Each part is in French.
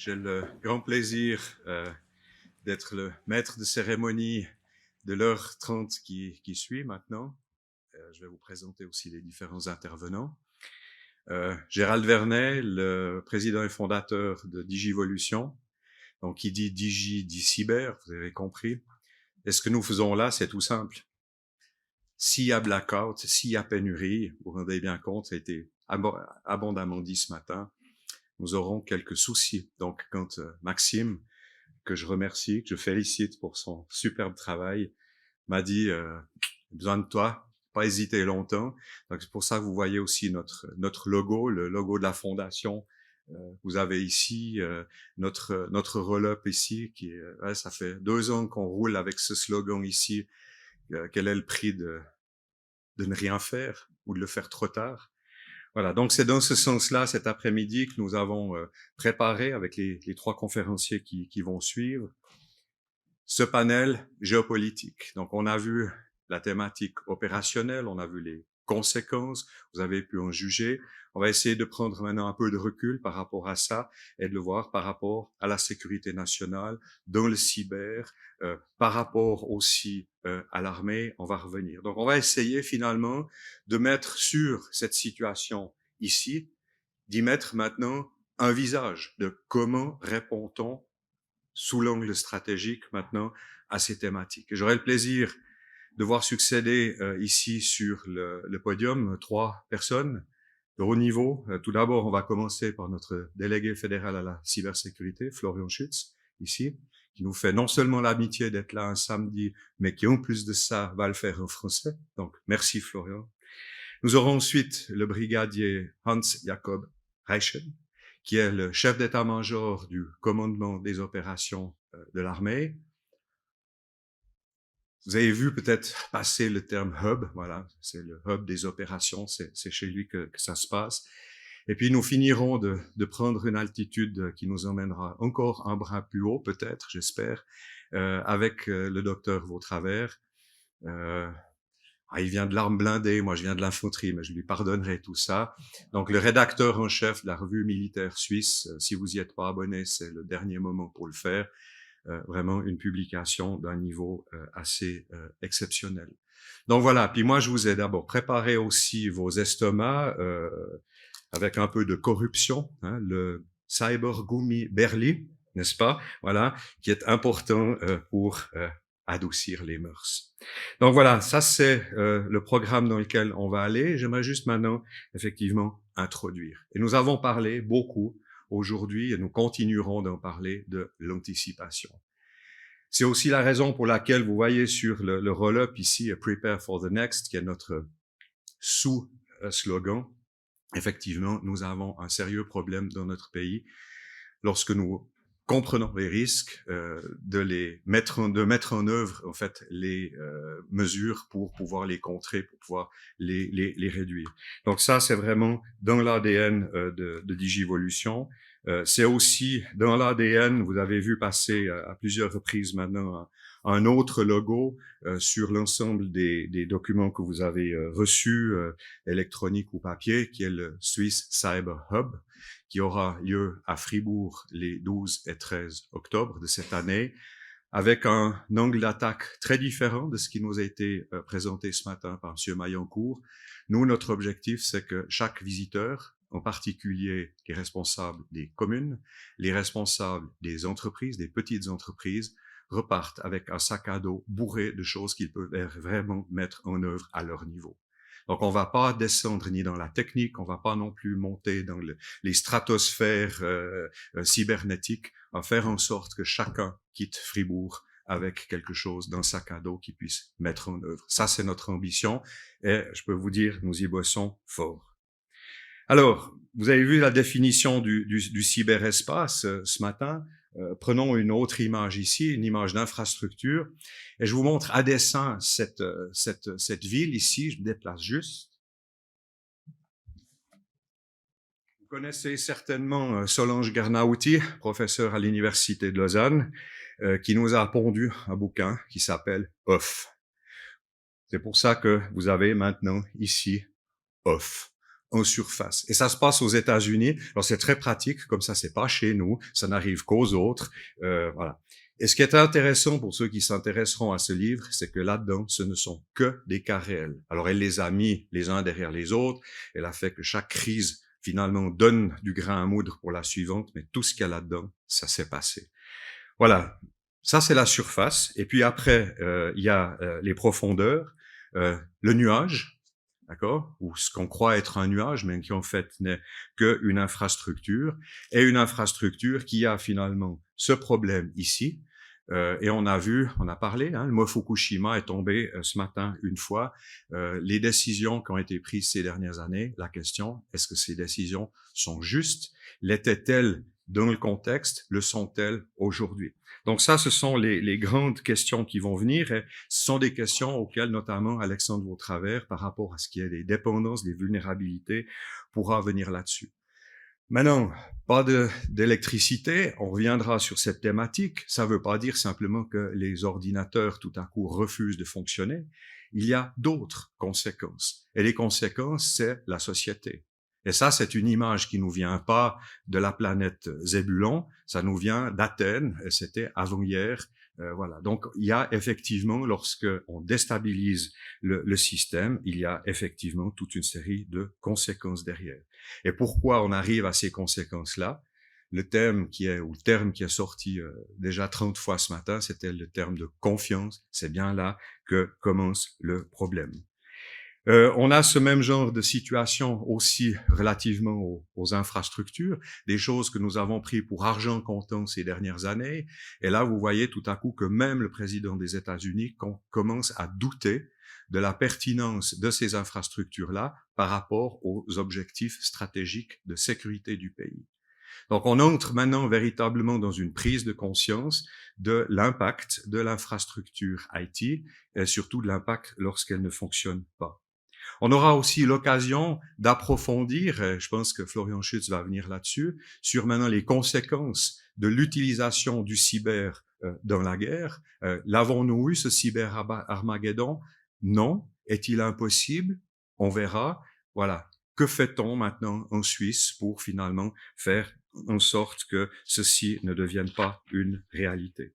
J'ai le grand plaisir d'être le maître de cérémonie de l'heure 30 qui suit maintenant. Je vais vous présenter aussi les différents intervenants. Gérald Vernet, le président et fondateur de Digivolution. Donc, qui dit Digi, dit cyber, vous avez compris. Et ce que nous faisons là, c'est tout simple. S'il y a blackout, s'il y a pénurie, vous vous rendez bien compte, ça a été abondamment dit ce matin, nous aurons quelques soucis. Donc, quand Maxime, que je remercie, que je félicite pour son superbe travail, m'a dit besoin de toi, pas hésiter longtemps. Donc c'est pour ça que vous voyez aussi notre logo, le logo de la fondation. Vous avez ici notre roll-up ici, qui ouais, ça fait 2 ans qu'on roule avec ce slogan ici. Quel est le prix de ne rien faire ou de le faire trop tard? Voilà, donc c'est dans ce sens-là, cet après-midi, que nous avons préparé avec les 3 conférenciers qui vont suivre ce panel géopolitique. Donc, on a vu la thématique opérationnelle, on a vu les conséquences, vous avez pu en juger. On va essayer de prendre maintenant un peu de recul par rapport à ça et de le voir par rapport à la sécurité nationale, dans le cyber, par rapport aussi à l'armée. On va revenir. Donc, on va essayer finalement de mettre sur cette situation ici, d'y mettre maintenant un visage de comment répond-on sous l'angle stratégique maintenant à ces thématiques. J'aurai le plaisir de voir succéder ici sur le podium 3 personnes de haut niveau. Tout d'abord, on va commencer par notre délégué fédéral à la cybersécurité, Florian Schütz, ici, qui nous fait non seulement l'amitié d'être là un samedi, mais qui en plus de ça va le faire en français. Donc, merci Florian. Nous aurons ensuite le brigadier Hans Jakob Reichen, qui est le chef d'état-major du commandement des opérations de l'armée. Vous avez vu peut-être passer le terme hub, voilà, c'est le hub des opérations, c'est chez lui que ça se passe. Et puis nous finirons de prendre une altitude qui nous emmènera encore un bras plus haut, peut-être, j'espère, avec le docteur Vautravers. Il vient de l'arme blindée, moi je viens de l'infanterie, mais je lui pardonnerai tout ça. Donc le rédacteur en chef de la revue militaire suisse, si vous y êtes pas abonné, c'est le dernier moment pour le faire. Vraiment une publication d'un niveau assez exceptionnel. Donc voilà, puis moi je vous ai d'abord préparé aussi vos estomacs avec un peu de corruption, hein, le Cybergummi Berli, n'est-ce pas? Voilà, qui est important pour adoucir les mœurs. Donc voilà, ça c'est le programme dans lequel on va aller. J'aimerais juste maintenant, effectivement, introduire. Et nous avons parlé beaucoup aujourd'hui, et nous continuerons d'en parler, de l'anticipation. C'est aussi la raison pour laquelle vous voyez sur le roll-up ici, Prepare for the Next, qui est notre sous-slogan. Effectivement, nous avons un sérieux problème dans notre pays lorsque nous comprenons les risques de mettre en œuvre en fait les mesures pour pouvoir les contrer, pour pouvoir les réduire. Donc ça, c'est vraiment dans l'ADN de Digivolution. C'est aussi dans l'ADN, vous avez vu passer à plusieurs reprises maintenant un autre logo sur l'ensemble des documents que vous avez reçus, électroniques ou papier, qui est le Swiss Cyber Hub, qui aura lieu à Fribourg les 12 et 13 octobre de cette année, avec un angle d'attaque très différent de ce qui nous a été présenté ce matin par M. Maillancourt. Nous, notre objectif, c'est que chaque visiteur, en particulier les responsables des communes, les responsables des entreprises, des petites entreprises, repartent avec un sac à dos bourré de choses qu'ils peuvent vraiment mettre en œuvre à leur niveau. Donc, on va pas descendre ni dans la technique, on va pas non plus monter dans les stratosphères cybernétiques. On va faire en sorte que chacun quitte Fribourg avec quelque chose dans le sac à dos qu'il puisse mettre en œuvre. Ça, c'est notre ambition et je peux vous dire, nous y bossons fort. Alors, vous avez vu la définition du cyberespace ce matin. Prenons une autre image ici, une image d'infrastructure, et je vous montre à dessein cette ville ici. Je me déplace juste. Vous connaissez certainement Solange Garnauti, professeure à l'Université de Lausanne, qui nous a pondu un bouquin qui s'appelle OFF. C'est pour ça que vous avez maintenant ici OFF. en surface. Et ça se passe aux États-Unis. Alors c'est très pratique, comme ça c'est pas chez nous, ça n'arrive qu'aux autres. Voilà. Et ce qui est intéressant pour ceux qui s'intéresseront à ce livre, c'est que là-dedans, ce ne sont que des cas réels. Alors elle les a mis les uns derrière les autres, elle a fait que chaque crise finalement donne du grain à moudre pour la suivante, mais tout ce qu'il y a là-dedans, ça s'est passé. Voilà, ça c'est la surface. Et puis après, il y a les profondeurs, le nuage, d'accord, ou ce qu'on croit être un nuage, mais qui en fait n'est qu'une infrastructure, et une infrastructure qui a finalement ce problème ici. Et on a vu, on a parlé, hein, le mot Fukushima est tombé ce matin une fois. Les décisions qui ont été prises ces dernières années, la question, est-ce que ces décisions sont justes? L'étaient-elles dans le contexte? Le sont-elles aujourd'hui? Donc ça, ce sont les grandes questions qui vont venir, et ce sont des questions auxquelles notamment Alexandre Vautravers, par rapport à ce qui est des dépendances, des vulnérabilités, pourra venir là-dessus. Maintenant, pas d'électricité, on reviendra sur cette thématique. Ça ne veut pas dire simplement que les ordinateurs tout à coup refusent de fonctionner. Il y a d'autres conséquences. Et les conséquences, c'est la société. Et ça, c'est une image qui nous vient pas de la planète Zébulon, ça nous vient d'Athènes, et c'était avant-hier. Voilà. Donc, il y a effectivement, lorsque on déstabilise le système, il y a effectivement toute une série de conséquences derrière. Et pourquoi on arrive à ces conséquences-là? Le terme qui est sorti déjà 30 fois ce matin, c'était le terme de confiance. C'est bien là que commence le problème. On a ce même genre de situation aussi relativement aux infrastructures, des choses que nous avons pris pour argent comptant ces dernières années. Et là, vous voyez tout à coup que même le président des États-Unis commence à douter de la pertinence de ces infrastructures-là par rapport aux objectifs stratégiques de sécurité du pays. Donc on entre maintenant véritablement dans une prise de conscience de l'impact de l'infrastructure IT et surtout de l'impact lorsqu'elle ne fonctionne pas. On aura aussi l'occasion d'approfondir, et je pense que Florian Schütz va venir là-dessus, sur maintenant les conséquences de l'utilisation du cyber dans la guerre. L'avons-nous eu, ce cyber-Armageddon? Non. Est-il impossible? On verra. Voilà. Que fait-on maintenant en Suisse pour finalement faire en sorte que ceci ne devienne pas une réalité?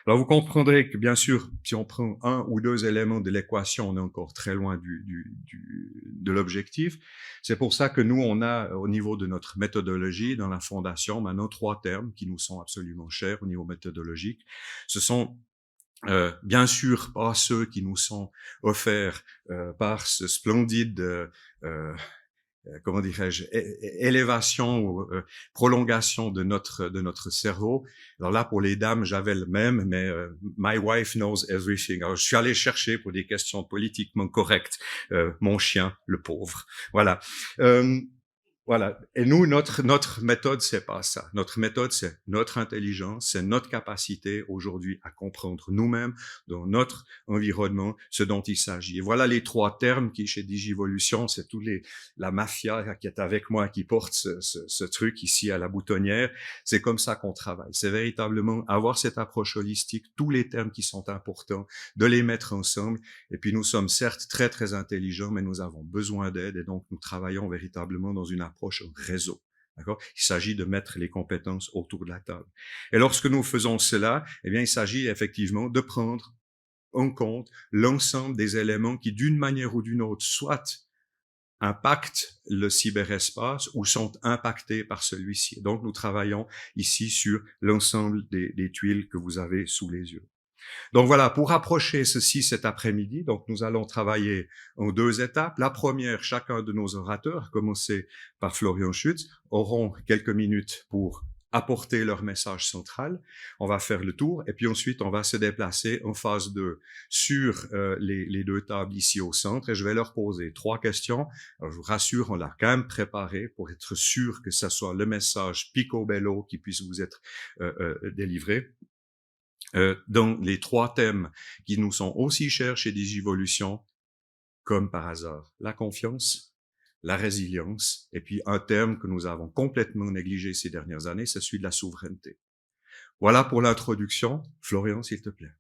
Alors vous comprendrez que bien sûr, si on prend un ou deux éléments de l'équation, on est encore très loin de l'objectif. C'est pour ça que nous, on a au niveau de notre méthodologie dans la fondation maintenant 3 termes qui nous sont absolument chers au niveau méthodologique. Ce sont bien sûr pas ceux qui nous sont offerts par ce splendide comment dirais-je, élévation ou prolongation de notre cerveau. Alors là, pour les dames, j'avais le même, mais my wife knows everything. Alors je suis allé chercher pour des questions politiquement correctes mon chien, le pauvre. Voilà. Voilà. Et nous, notre méthode, c'est pas ça. Notre méthode, c'est notre intelligence, c'est notre capacité aujourd'hui à comprendre nous-mêmes, dans notre environnement, ce dont il s'agit. Et voilà les 3 termes qui, chez Digivolution, c'est la mafia qui est avec moi, qui porte ce truc ici à la boutonnière. C'est comme ça qu'on travaille. C'est véritablement avoir cette approche holistique, tous les termes qui sont importants, de les mettre ensemble. Et puis nous sommes certes très, très intelligents, mais nous avons besoin d'aide et donc nous travaillons véritablement dans une approche réseau. D'accord? Il s'agit de mettre les compétences autour de la table. Et lorsque nous faisons cela, eh bien, il s'agit effectivement de prendre en compte l'ensemble des éléments qui, d'une manière ou d'une autre, soit impactent le cyberespace ou sont impactés par celui-ci. Donc, nous travaillons ici sur l'ensemble des tuiles que vous avez sous les yeux. Donc voilà, pour approcher ceci cet après-midi, donc nous allons travailler en 2 étapes. La première, chacun de nos orateurs, à commencer par Florian Schütz, auront quelques minutes pour apporter leur message central. On va faire le tour et puis ensuite on va se déplacer en phase 2 sur les 2 tables ici au centre et je vais leur poser 3 questions. Alors, je vous rassure, on l'a quand même préparé pour être sûr que ce soit le message picobello qui puisse vous être délivré. Dans les 3 thèmes qui nous sont aussi chers chez Digivolution, comme par hasard, la confiance, la résilience, et puis un terme que nous avons complètement négligé ces dernières années, c'est celui de la souveraineté. Voilà pour l'introduction. Florian, s'il te plaît.